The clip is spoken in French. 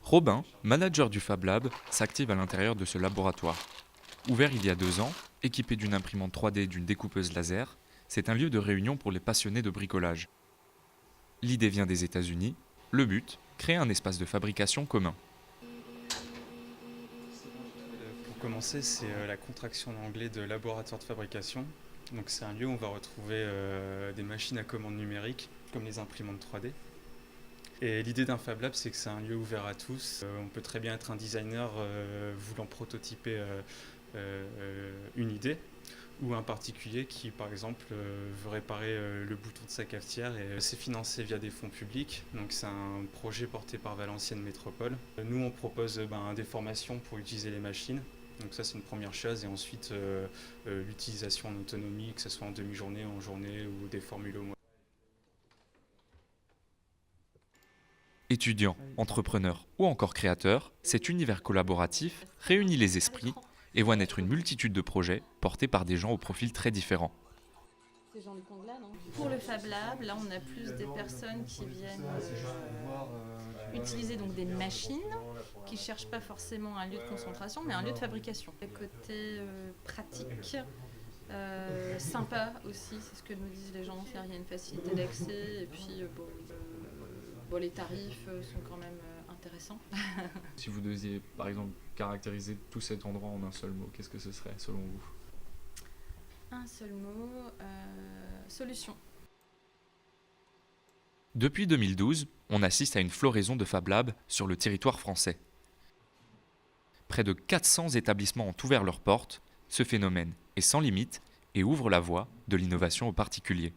Robin, manager du Fab Lab, s'active à l'intérieur de ce laboratoire. Ouvert il y a 2 ans, équipé d'une imprimante 3D et d'une découpeuse laser, c'est un lieu de réunion pour les passionnés de bricolage. L'idée vient des États-Unis. Le but, créer un espace de fabrication commun. Pour commencer, c'est la contraction en anglais de laboratoire de fabrication. Donc c'est un lieu où on va retrouver des machines à commande numérique, comme les imprimantes 3D. Et l'idée d'un Fab Lab, c'est que c'est un lieu ouvert à tous. On peut très bien être un designer voulant prototyper une idée, ou un particulier qui, par exemple, veut réparer le bouton de sa cafetière. Et c'est financé via des fonds publics. Donc c'est un projet porté par Valenciennes Métropole. Nous, on propose des formations pour utiliser les machines. Donc ça, c'est une première chose. Et ensuite, l'utilisation en autonomie, que ce soit en demi-journée, en journée ou des formules au mois. Étudiants, entrepreneurs ou encore créateurs, cet univers collaboratif réunit les esprits et voit naître une multitude de projets portés par des gens au profil très différents. Pour le Fab Lab, là on a plus des personnes qui viennent utiliser donc des machines, qui ne cherchent pas forcément un lieu de concentration, mais un lieu de fabrication. Le côté pratique, sympa aussi, c'est ce que nous disent les gens, il y a une facilité d'accès et puis les tarifs sont quand même intéressants. Si vous deviez, par exemple, caractériser tout cet endroit en un seul mot, qu'est-ce que ce serait, selon vous? Un seul mot, solution. Depuis 2012, on assiste à une floraison de Fab Lab sur le territoire français. Près de 400 établissements ont ouvert leurs portes. Ce phénomène est sans limite et ouvre la voie de l'innovation aux particuliers.